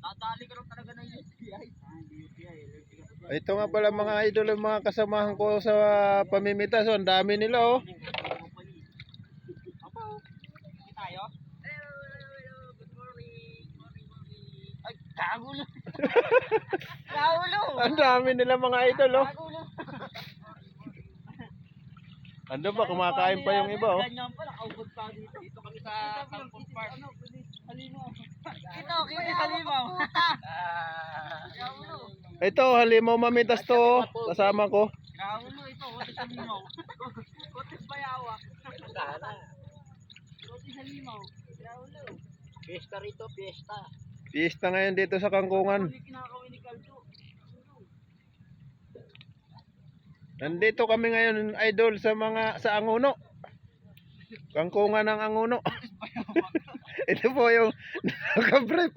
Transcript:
Nadali ka lang talaga ng UTI. Ito nga pala mga idol, yung mga kasamahan ko sa pamimitas. Ang dami nila oh. Tayo? Good morning. Ay, kagulo. Kagulo. Ang dami nila mga idol oh. Kagulo. Ando ba, kumakain pa yung iba oh. Ganyan pa, nakaubod pa dito. Dito kami sa Campus Park. Halimaw. Ito, kini halimaw. Kagulo. Ito, halimaw mamitas to oh. Kasama ko. Kagulo, ito, kote sa limaw. Kote bayawa. Kote sa limaw. Kagulo. Fiesta rito, fiesta. Fiesta ngayon dito sa Kangkungan. Hindi kinakawin ni Kaldo. Nandito kami ngayon idol sa Anguno. Kangkungan ng Anguno. Ito po yung naka-brief.